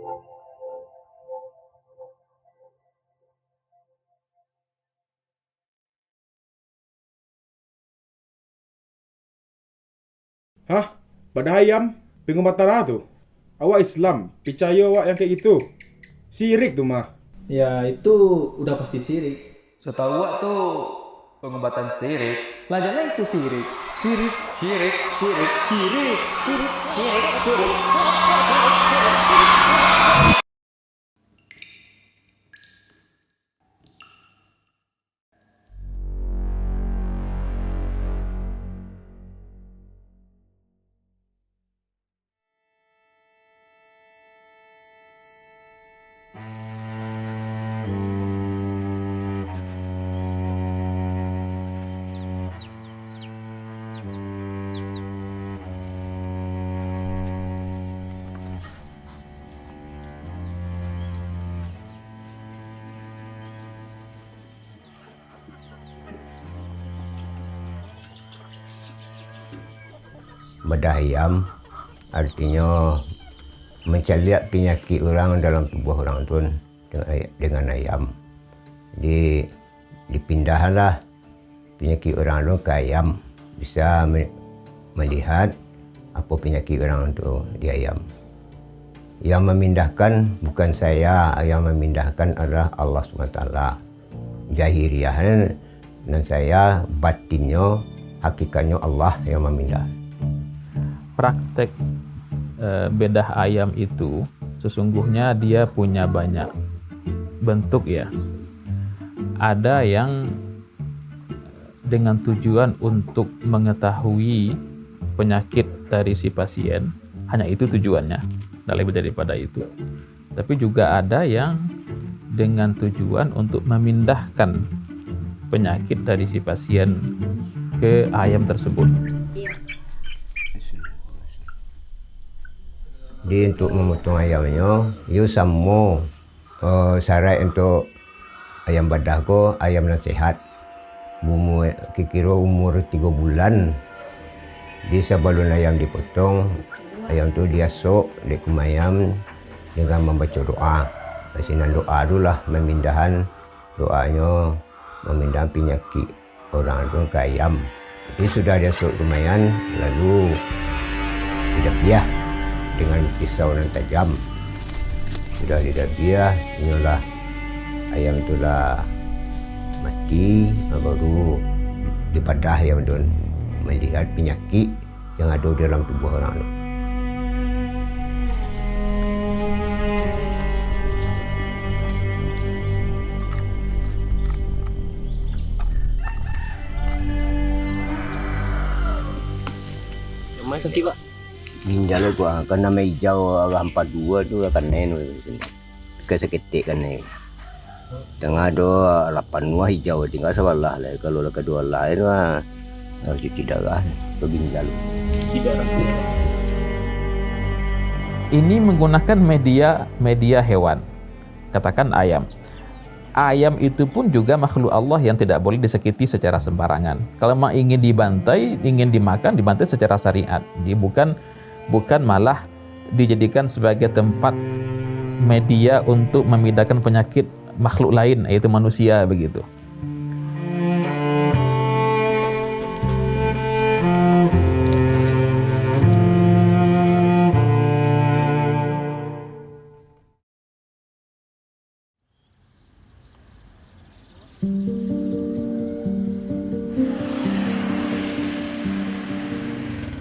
Hah? Pada ayam? Pengumatara tuh? Awak Islam? Percaya awak yang kayak gitu? Sirik tuh mah. Ya itu udah pasti sirik. Setahu gua tuh pengobatan sirik. Pelajarannya itu sirik. Sirik, sirik, sirik, sirik, sirik, sirik, sirik. Bedah ayam artinya mencari penyakit orang dalam tubuh orang itu dengan ayam. Jadi dipindahlah penyakit orang itu ke ayam, bisa melihat apa penyakit orang itu di ayam. Yang memindahkan bukan saya, yang memindahkan adalah Allah SWT. Zahiriahnya dan saya, batinnya, hakikatnya Allah yang memindah. Praktek bedah ayam itu sesungguhnya dia punya banyak bentuk ya. Ada yang dengan tujuan untuk mengetahui penyakit dari si pasien, hanya itu tujuannya, tidak lebih daripada itu. Tapi juga ada yang dengan tujuan untuk memindahkan penyakit dari si pasien ke ayam tersebut. Jadi untuk memotong ayamnya, you sama syarat untuk ayam badah ko ayam yang sehat. Kira umur 3 bulan. Jadi sebelum ayam dipotong, ayam tu dia sok di kumayam dengan membaca doa. Asinan doa itulah memindahkan doanya, memindahkan penyakit orang itu ke ayam. Jadi sudah dia sok kumayan, lalu tidak biar dengan pisau yang tajam. Sudah tidak biar, inilah ayam itulah mati, baru dipadah ayam itu melihat penyakit yang ada dalam tubuh orang itu. Sakit pak. Jalan gua kan nama hijau agak 42 tu akan nen keseketik kan nen. Tengah ada 8 buah hijau tinggal sebelah lah. Kalau kedua lain mah harus cuci darah ke ginjal. Ini menggunakan media hewan, katakan ayam. Ayam itu pun juga makhluk Allah yang tidak boleh disakiti secara sembarangan. Kalau memang ingin dibantai, ingin dimakan, dibantai secara syariat. Dia bukan malah dijadikan sebagai tempat media untuk memindahkan penyakit makhluk lain, yaitu manusia begitu.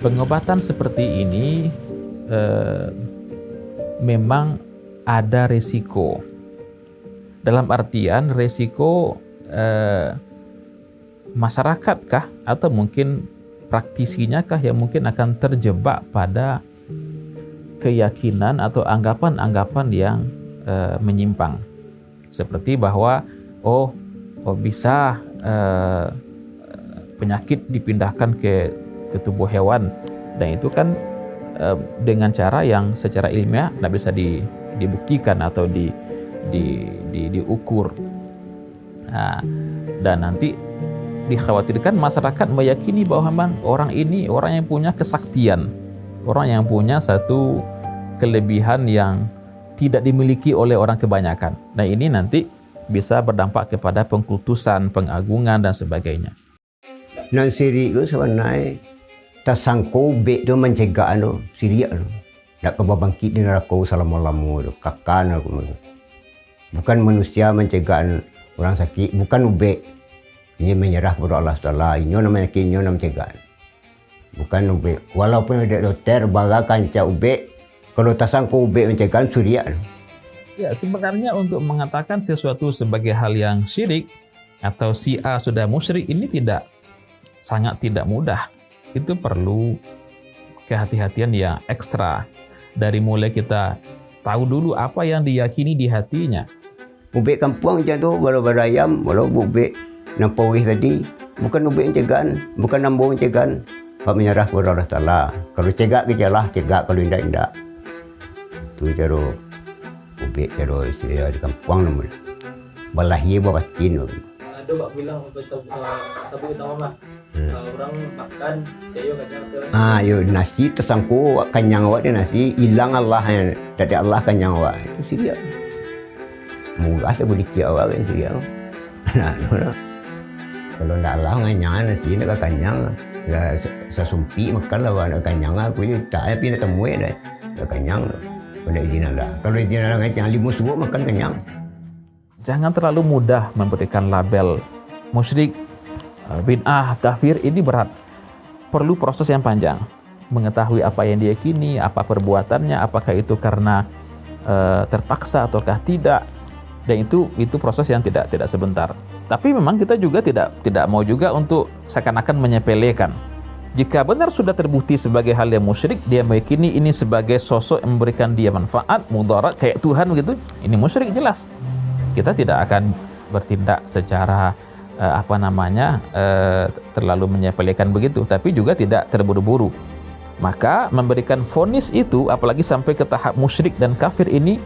Pengobatan seperti ini memang ada risiko. Dalam artian risiko masyarakatkah atau mungkin praktisinya kah yang mungkin akan terjebak pada keyakinan atau anggapan-anggapan yang menyimpang. Seperti bahwa bisa penyakit dipindahkan ke tubuh hewan, dan itu kan dengan cara yang secara ilmiah tidak bisa dibuktikan atau diukur. Nah, dan nanti dikhawatirkan masyarakat meyakini bahwa memang orang ini orang yang punya kesaktian, orang yang punya satu kelebihan yang tidak dimiliki oleh orang kebanyakan. Nah ini nanti bisa berdampak kepada pengkultusan, pengagungan dan sebagainya. Nan sirik tu sebenarnya tersangkau ubek tu mencegah tu sirik tu. Nak kebabangkit di neraka selama-lama tu, kakan aku. Bukan manusia mencegah orang sakit, bukan ubek. Ini menyerah kepada Allah SWT. Ini namanya kinyo nama mencegah. Bukan ubek. Walaupun ada dokter baga kanca ubek, kalau tersangkau ubek mencegah sirik tu. Ya, sebenarnya untuk mengatakan sesuatu sebagai hal yang syirik atau si A sudah musyrik ini sangat tidak mudah. Itu perlu kehati-hatian yang ekstra. Dari mulai kita tahu dulu apa yang diyakini di hatinya. Ubek kampung macam tu, walau berayam, walau ubek nampawih tadi, bukan ubek pencegahan, bukan nambah pencegahan. Pak menyerah kepada Allah Ta'ala. Kalau cegak ke jalah, cegak. Kalau indak. Itu cara ubek, cara istilah di kampung namanya. Balahia buat batin. Ada Pak bilang sabu utama mah. Orang makan cayo kacang. Yo nasi tersangku kenyang awak dia nasi, hilang Allah yang dari Allah kenyang awak. Itu siria. Murah tu boleh kira awak kan siria. Nah. Kalau ndak Allah kenyang nasi nak kenyang. Lah sesumpi makan lah nak kenyang aku ni tak tapi nak temui dah. Nak kenyang. Kalau izin Allah. Kalau izin Allah kenyang 5 subuh makan kenyang. Jangan terlalu mudah memberikan label musyrik, bid'ah, kafir. Ini berat. Perlu proses yang panjang. Mengetahui apa yang diyakini, apa perbuatannya, apakah itu karena terpaksa ataukah tidak. Dan itu proses yang tidak sebentar. Tapi memang kita juga tidak mau juga untuk seakan-akan menyepelekan. Jika benar sudah terbukti sebagai hal yang musyrik, dia meyakini ini sebagai sosok yang memberikan dia manfaat, mudarat kayak Tuhan begitu, ini musyrik jelas. Kita tidak akan bertindak secara terlalu menyepelekan begitu, tapi juga tidak terburu-buru. Maka memberikan vonis itu, apalagi sampai ke tahap musyrik dan kafir ini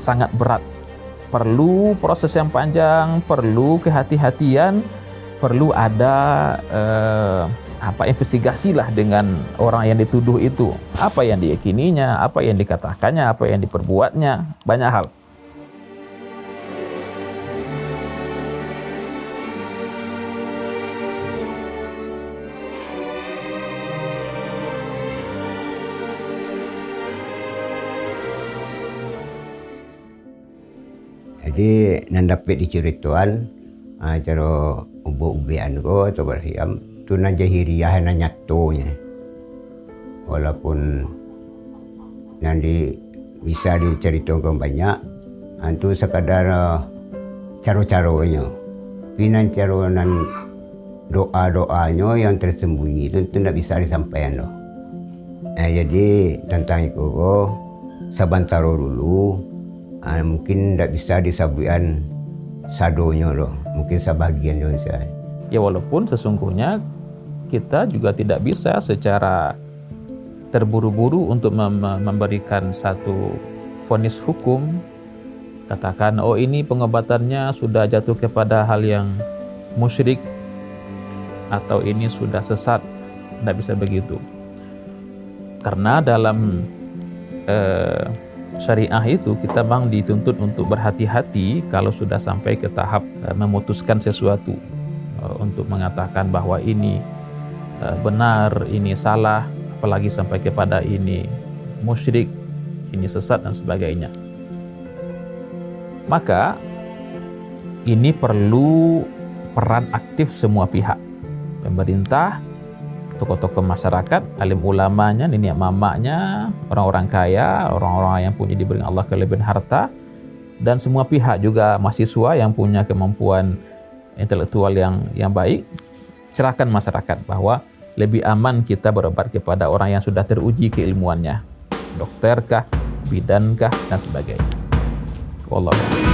sangat berat. Perlu proses yang panjang, perlu kehati-hatian, perlu ada investigasi lah dengan orang yang dituduh itu. Apa yang diyakininya, apa yang dikatakannya, apa yang diperbuatnya, banyak hal. Jadi nan dapat dicerituan cara ubek-ubekan ko atau berhiam tu nan jahiriyah nan nyatonya. Walaupun nanti bisa diceritakan banyak, itu sekadar cara-caranya. Pinan cara nan doa-doanya yang tersembunyi itu tidak bisa disampaikan loh. Jadi tentang itu sabantaro dulu. Mungkin tidak bisa disabuikan sadonya loh, mungkin sebagian saja. Ya walaupun sesungguhnya kita juga tidak bisa secara terburu-buru untuk memberikan satu vonis hukum, katakan ini pengobatannya sudah jatuh kepada hal yang musyrik atau ini sudah sesat. Tidak bisa begitu, karena dalam syariah itu kita memang dituntut untuk berhati-hati kalau sudah sampai ke tahap memutuskan sesuatu, untuk mengatakan bahwa ini benar, ini salah, apalagi sampai kepada ini musyrik, ini sesat dan sebagainya. Maka ini perlu peran aktif semua pihak, pemerintah, tokoh-tokoh masyarakat, alim ulamanya, nenek mamaknya, orang-orang kaya, orang-orang yang punya diberi Allah kelebihan harta, dan semua pihak juga mahasiswa yang punya kemampuan intelektual yang baik. Cerahkan masyarakat bahwa lebih aman kita berobat kepada orang yang sudah teruji keilmuannya, dokterkah, bidankah, dan sebagainya. Wallahu a'lam.